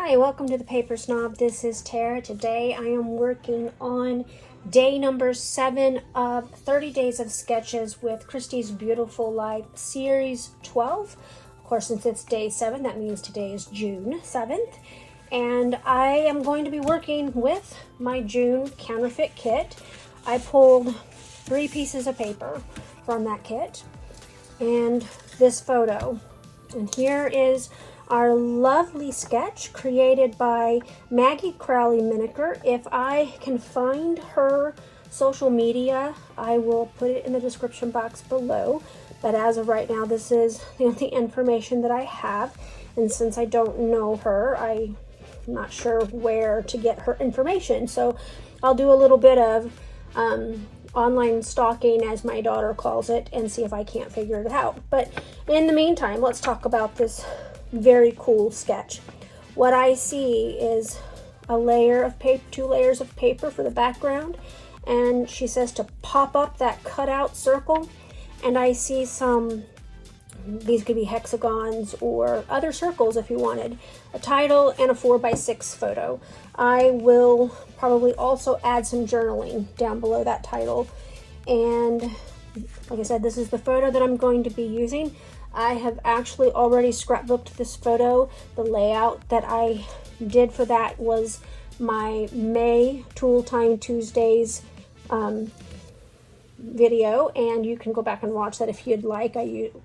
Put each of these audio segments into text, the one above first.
Hi, welcome to the Paper Snob. This is Tara. Today I am working on day number 7 of 30 Days of Sketches with Christie's Beautiful Life Series 12. Of course, since it's day 7, that means today is June 7th. And I am going to be working with my June counterfeit kit. I pulled 3 pieces of paper from that kit and this photo. And here is our lovely sketch created by Maggie Crowley Miniker. If I can find her social media, I will put it in the description box below. But as of right now, this is the only information that I have. And since I don't know her, I'm not sure where to get her information. So I'll do a little bit of online stalking, as my daughter calls it, and see if I can't figure it out. But in the meantime, let's talk about this very cool sketch. What I see is a layer of paper, 2 layers of paper for the background, and she says to pop up that cutout circle, and I see these could be hexagons or other circles if you wanted, a title and a 4x6 photo. I will probably also add some journaling down below that title, and like I said, this is the photo that I'm going to be using. I have actually already scrapbooked this photo. The layout that I did for that was my May Tool Time Tuesdays video, and you can go back and watch that if you'd like.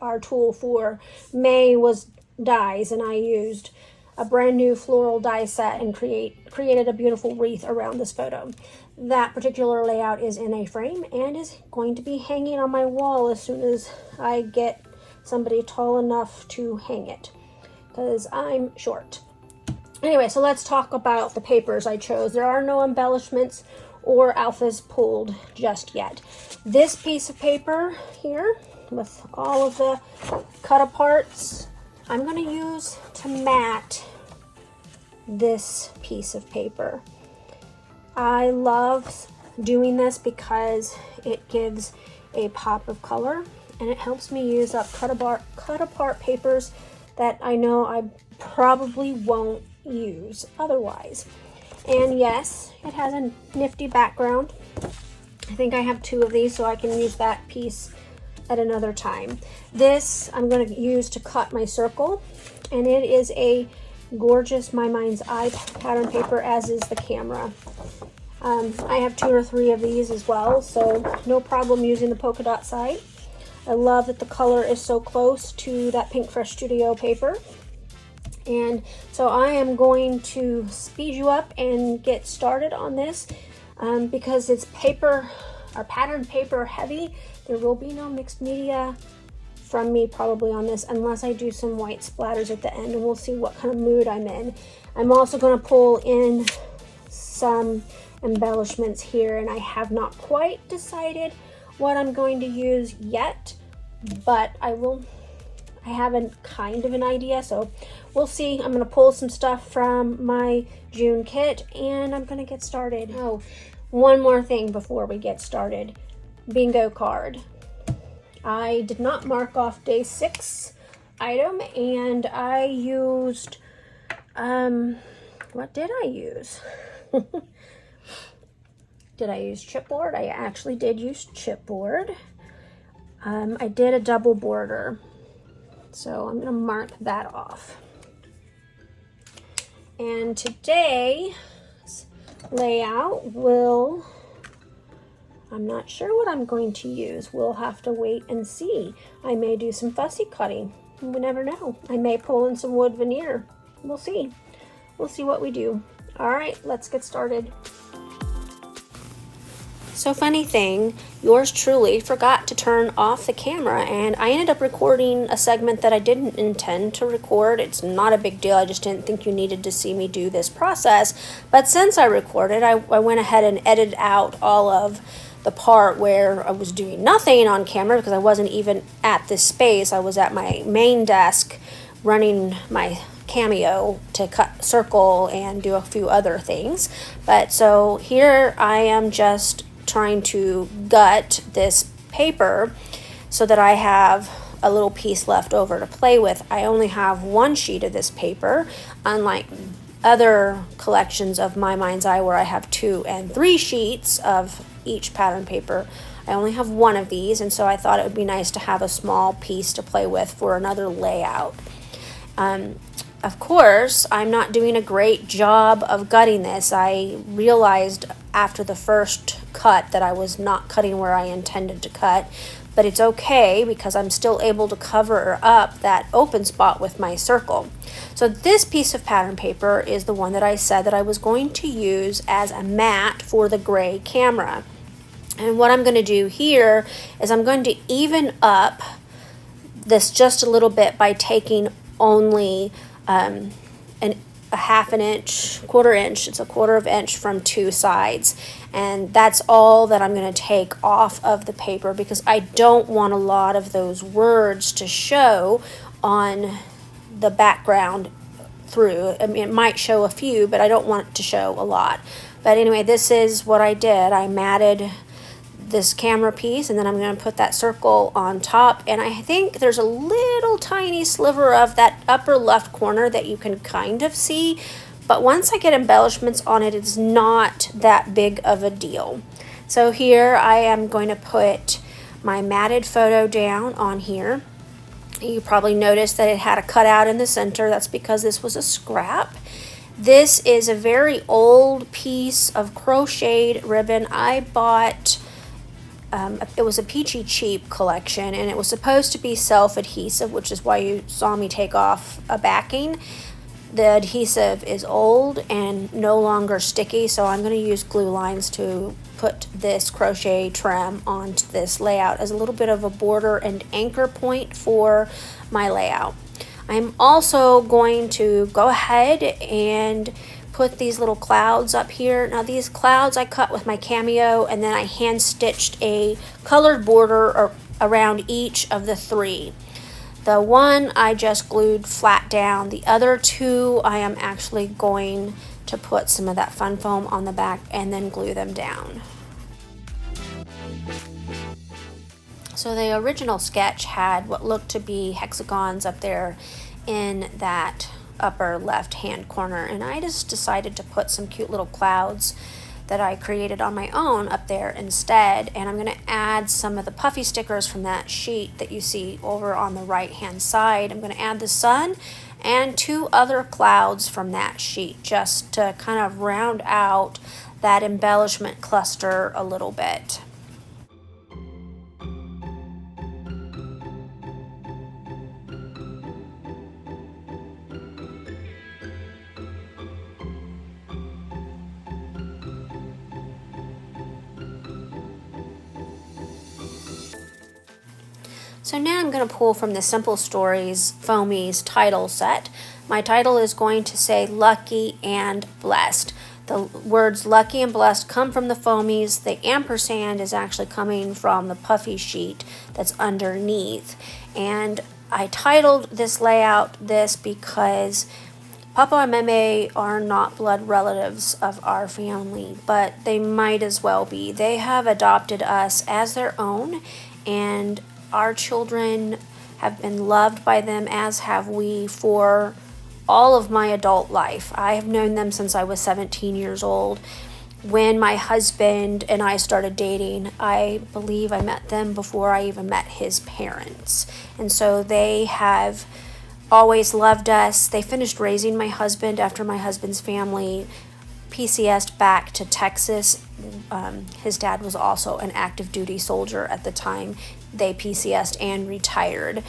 Our tool for May was dies, and I used a brand new floral die set and created a beautiful wreath around this photo. That particular layout is in a frame and is going to be hanging on my wall as soon as I get somebody tall enough to hang it, because I'm short. Anyway, so let's talk about the papers I chose. There are no embellishments or alphas pulled just yet. This piece of paper here with all of the cut aparts, I'm going to use to mat this piece of paper. I love doing this because it gives a pop of color, and it helps me use up cut apart papers that I know I probably won't use otherwise. And yes, it has a nifty background. I think I have 2 of these, so I can use that piece at another time. This I'm going to use to cut my circle, and it is a gorgeous My Mind's Eye pattern paper, as is the camera. I have 2 or 3 of these as well, so no problem using the polka dot side. I love that the color is so close to that Pink Fresh Studio paper. And so I am going to speed you up and get started on this because it's paper or pattern paper heavy. There will be no mixed media from me probably on this unless I do some white splatters at the end, and we'll see what kind of mood I'm in. I'm also going to pull in some embellishments here, and I have not quite decided what I'm going to use yet, but I have a kind of an idea, so we'll see. I'm going to pull some stuff from my June kit, and I'm going to get started. Oh, one more thing before we get started. Bingo card. I did not mark off day 6 item, and I used, what did I use? Did I use chipboard? I actually did use chipboard. I did a double border, so I'm going to mark that off. And today's layout I'm not sure what I'm going to use. We'll have to wait and see. I may do some fussy cutting. We never know. I may pull in some wood veneer. We'll see. We'll see what we do. All right, let's get started. So funny thing, yours truly forgot to turn off the camera, and I ended up recording a segment that I didn't intend to record. It's not a big deal. I just didn't think you needed to see me do this process. But since I recorded, I went ahead and edited out all of the part where I was doing nothing on camera because I wasn't even at this space. I was at my main desk running my Cameo to cut circle and do a few other things. But so here I am just trying to gut this paper so that I have a little piece left over to play with. I only have 1 sheet of this paper, unlike other collections of My Mind's Eye where I have 2 and 3 sheets of each pattern paper. I only have 1 of these, and so I thought it would be nice to have a small piece to play with for another layout. Of course, I'm not doing a great job of gutting this. I realized after the first cut that I was not cutting where I intended to cut, but it's okay because I'm still able to cover up that open spot with my circle. So this piece of pattern paper is the one that I said that I was going to use as a mat for the gray camera. And what I'm going to do here is I'm going to even up this just a little bit by taking only a half an inch, quarter inch, it's a quarter of inch from 2 sides. And that's all that I'm going to take off of the paper because I don't want a lot of those words to show on the background through. I mean, it might show a few, but I don't want it to show a lot. But anyway, this is what I did. I matted this camera piece, and then I'm going to put that circle on top, and I think there's a little tiny sliver of that upper left corner that you can kind of see, but once I get embellishments on it, it's not that big of a deal. So here I am going to put my matted photo down on here. You probably noticed that it had a cutout in the center. That's because this was a scrap. This is a very old piece of crocheted ribbon. I bought it was a Peachy Cheap collection, and it was supposed to be self-adhesive, which is why you saw me take off a backing. The adhesive is old and no longer sticky, so I'm going to use glue lines to put this crochet trim onto this layout as a little bit of a border and anchor point for my layout. I'm also going to go ahead and put these little clouds up here. Now these clouds I cut with my Cameo, and then I hand stitched a colored border around each of the 3. The one I just glued flat down. The other 2 I am actually going to put some of that fun foam on the back and then glue them down. So the original sketch had what looked to be hexagons up there in that upper left hand corner, and I just decided to put some cute little clouds that I created on my own up there instead, and I'm going to add some of the puffy stickers from that sheet that you see over on the right hand side. I'm going to add the sun and 2 other clouds from that sheet just to kind of round out that embellishment cluster a little bit. So now I'm going to pull from the Simple Stories Foamies title set. My title is going to say Lucky and Blessed. The words lucky and blessed come from the foamies. The ampersand is actually coming from the puffy sheet that's underneath. And I titled this layout this because Papa and Meme are not blood relatives of our family, but they might as well be. They have adopted us as their own, and our children have been loved by them, as have we, for all of my adult life. I have known them since I was 17 years old. When my husband and I started dating, I believe I met them before I even met his parents. And so they have always loved us. They finished raising my husband after my husband's family PCS'd back to Texas. His dad was also an active duty soldier at the time they PCS'd and retired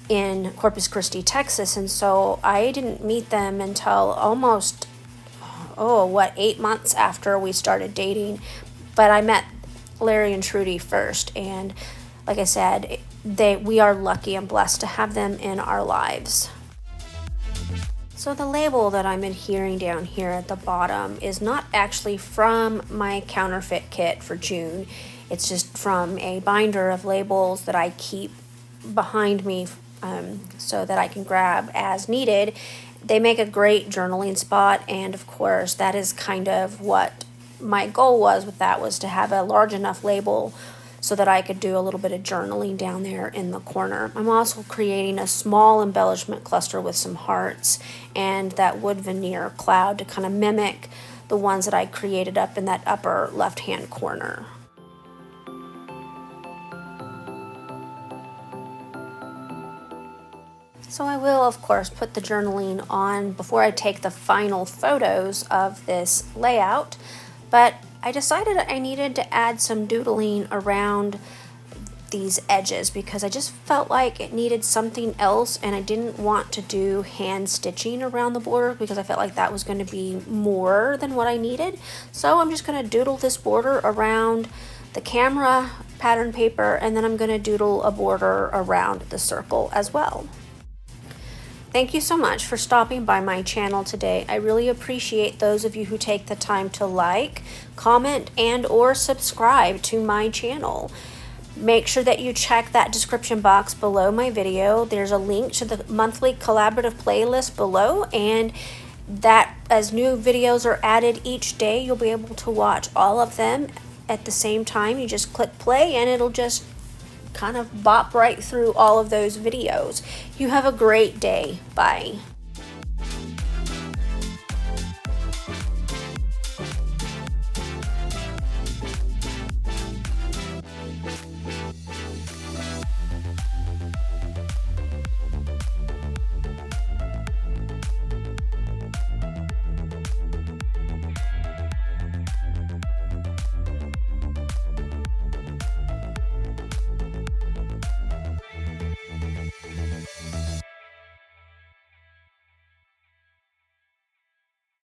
in Corpus Christi, Texas. And so I didn't meet them until almost, 8 months after we started dating. But I met Larry and Trudy first. And like I said, we are lucky and blessed to have them in our lives. So the label that I'm adhering down here at the bottom is not actually from my counterfeit kit for June. It's just from a binder of labels that I keep behind me so that I can grab as needed. They make a great journaling spot, and of course that is kind of what my goal was with that, was to have a large enough label so that I could do a little bit of journaling down there in the corner. I'm also creating a small embellishment cluster with some hearts and that wood veneer cloud to kind of mimic the ones that I created up in that upper left-hand corner. So I will, of course, put the journaling on before I take the final photos of this layout, but I decided I needed to add some doodling around these edges because I just felt like it needed something else, and I didn't want to do hand stitching around the border because I felt like that was going to be more than what I needed. So I'm just going to doodle this border around the camera pattern paper, and then I'm going to doodle a border around the circle as well. Thank you so much for stopping by my channel today. I really appreciate those of you who take the time to like, comment, and or subscribe to my channel. Make sure that you check that description box below my video. There's a link to the monthly collaborative playlist below, and that as new videos are added each day, you'll be able to watch all of them at the same time. You just click play and it'll just kind of bop right through all of those videos. You have a great day. Bye.